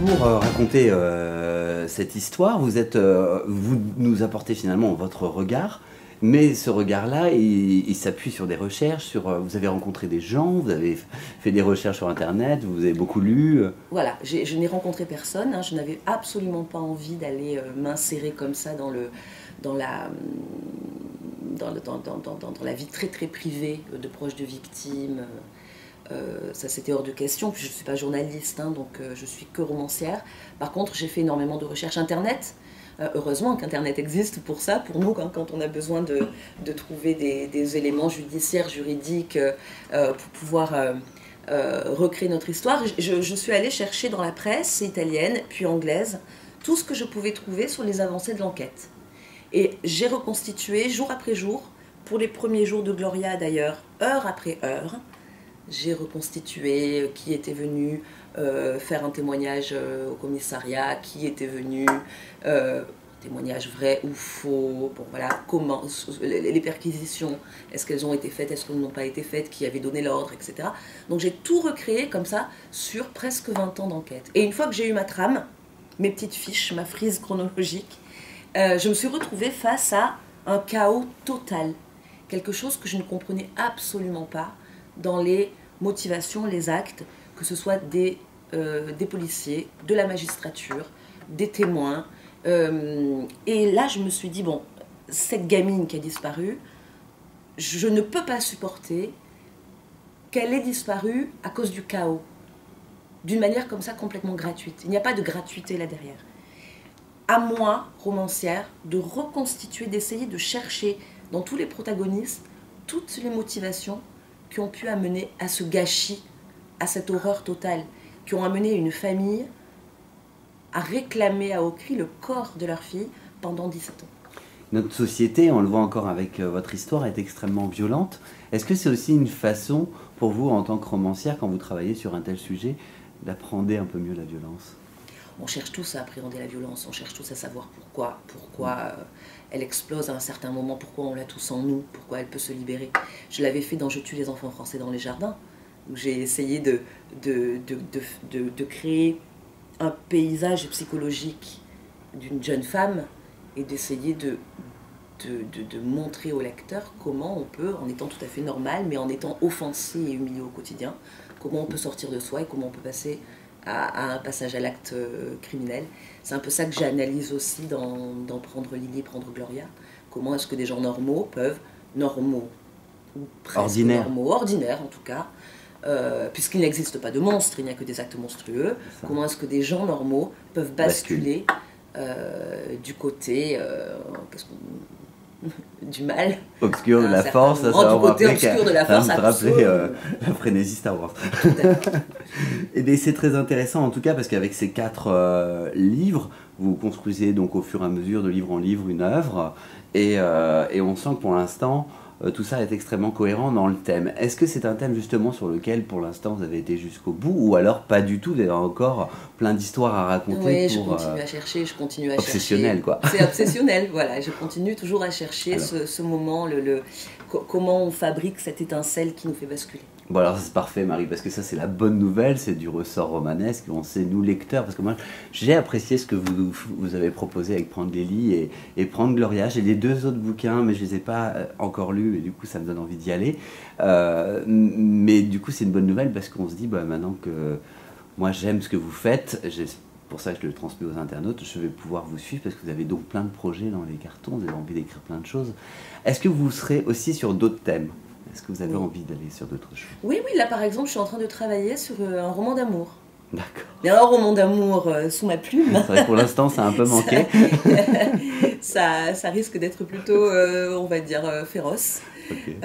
Pour raconter cette histoire, vous nous apportez finalement votre regard, mais ce regard-là, il s'appuie sur des recherches, vous avez rencontré des gens, vous avez fait des recherches sur Internet, vous avez beaucoup lu. Voilà, je n'ai rencontré personne, hein, je n'avais absolument pas envie d'aller m'insérer comme ça dans la vie très très privée de proches de victimes. Ça c'était hors de question, puis je ne suis pas journaliste, hein, donc je suis que romancière. Par contre, j'ai fait énormément de recherches Internet. Heureusement qu'Internet existe pour ça, pour nous, quand on a besoin de trouver des éléments judiciaires, juridiques, pour pouvoir recréer notre histoire. Je suis allée chercher dans la presse italienne, puis anglaise, tout ce que je pouvais trouver sur les avancées de l'enquête. Et j'ai reconstitué, jour après jour, pour les premiers jours de Gloria d'ailleurs, heure après heure, j'ai reconstitué qui était venu faire un témoignage au commissariat, qui était venu, témoignage vrai ou faux, bon voilà, comment, les perquisitions, est-ce qu'elles ont été faites, est-ce qu'elles n'ont pas été faites, qui avait donné l'ordre, etc. Donc j'ai tout recréé comme ça sur presque 20 ans d'enquête. Et une fois que j'ai eu ma trame, mes petites fiches, ma frise chronologique, je me suis retrouvée face à un chaos total. Quelque chose que je ne comprenais absolument pas dans les motivations, les actes, que ce soit des policiers, de la magistrature, des témoins. Et là, je me suis dit, bon, cette gamine qui a disparu, je ne peux pas supporter qu'elle ait disparu à cause du chaos, d'une manière comme ça complètement gratuite. Il n'y a pas de gratuité là derrière. À moi, romancière, de reconstituer, d'essayer de chercher dans tous les protagonistes toutes les motivations qui ont pu amener à ce gâchis, à cette horreur totale, qui ont amené une famille à réclamer à haut cri le corps de leur fille pendant 17 ans. Notre société, on le voit encore avec votre histoire, est extrêmement violente. Est-ce que c'est aussi une façon pour vous, en tant que romancière, quand vous travaillez sur un tel sujet, d'appréhender un peu mieux la violence ? On cherche tous à appréhender la violence, on cherche tous à savoir pourquoi elle explose à un certain moment, pourquoi on l'a tous en nous, pourquoi elle peut se libérer. Je l'avais fait dans Je tue les enfants français dans les jardins, où j'ai essayé de créer un paysage psychologique d'une jeune femme et d'essayer de montrer au lecteur comment on peut, en étant tout à fait normal, mais en étant offensé et humilié au quotidien, comment on peut sortir de soi et comment on peut passer à un passage à l'acte criminel. C'est un peu ça que j'analyse aussi dans Prendre Lily, Prendre Gloria. Comment est-ce que des gens normaux peuvent, normaux, ou presque normaux, ordinaires en tout cas, puisqu'il n'existe pas de monstres, il n'y a que des actes monstrueux, comment est-ce que des gens normaux peuvent basculer du côté du mal, obscur de la force, ça du côté obscur de la force, ça me rappeler la frénésie Star Wars. Et c'est très intéressant en tout cas parce qu'avec ces 4 livres, vous construisez donc au fur et à mesure de livre en livre une œuvre et on sent que pour l'instant tout ça est extrêmement cohérent dans le thème. Est-ce que c'est un thème justement sur lequel pour l'instant vous avez été jusqu'au bout ou alors pas du tout, vous avez encore plein d'histoires à raconter? Oui, je continue à chercher, obsessionnel quoi. C'est obsessionnel, voilà, je continue toujours à chercher ce moment, comment on fabrique cette étincelle qui nous fait basculer. Bon alors c'est parfait Marie, parce que ça c'est la bonne nouvelle, c'est du ressort romanesque, on sait nous lecteurs, parce que moi j'ai apprécié ce que vous avez proposé avec Prendre Lily et Prendre Gloria. J'ai les 2 autres bouquins mais je les ai pas encore lus et du coup ça me donne envie d'y aller. Mais du coup c'est une bonne nouvelle parce qu'on se dit maintenant que moi j'aime ce que vous faites, pour ça que je le transmets aux internautes, je vais pouvoir vous suivre parce que vous avez donc plein de projets dans les cartons, vous avez envie d'écrire plein de choses. Est-ce que vous serez aussi sur d'autres thèmes ? Est-ce que vous avez envie d'aller sur d'autres choses? Oui, là par exemple, je suis en train de travailler sur un roman d'amour. D'accord. Il y a un roman d'amour sous ma plume. C'est vrai que pour l'instant, ça a un peu manqué. ça risque d'être plutôt, on va dire, féroce. Okay.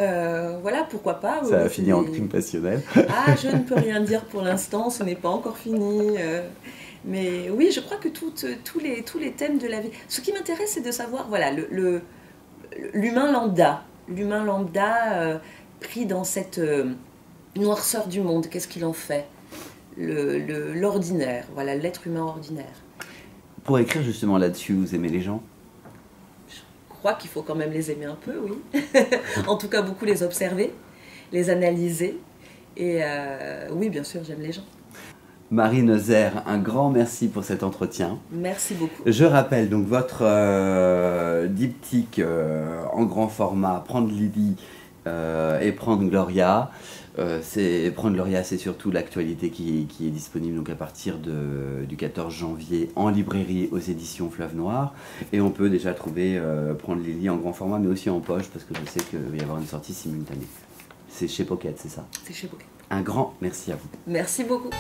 Voilà, pourquoi pas. Ça a fini en crime passionnel. Ah, je ne peux rien dire pour l'instant, ce n'est pas encore fini. Mais oui, je crois que tous les thèmes de la vie... Ce qui m'intéresse, c'est de savoir, voilà, l'humain lambda. L'humain lambda pris dans cette noirceur du monde, qu'est-ce qu'il en fait? L'ordinaire, voilà, l'être humain ordinaire. Pour écrire justement là-dessus, vous aimez les gens? Je crois qu'il faut quand même les aimer un peu, oui. En tout cas, beaucoup les observer, les analyser. Et oui, bien sûr, j'aime les gens. Marie Nozer, un grand merci pour cet entretien. Merci beaucoup. Je rappelle donc votre diptyque en grand format, Prendre Lily et Prendre Gloria. Prendre Gloria, c'est surtout l'actualité qui est disponible donc à partir du 14 janvier en librairie aux éditions Fleuve Noir. Et on peut déjà trouver Prendre Lily en grand format, mais aussi en poche, parce que je sais qu'il va y avoir une sortie simultanée. C'est chez Pocket, c'est ça? C'est chez Pocket. Un grand merci à vous. Merci beaucoup.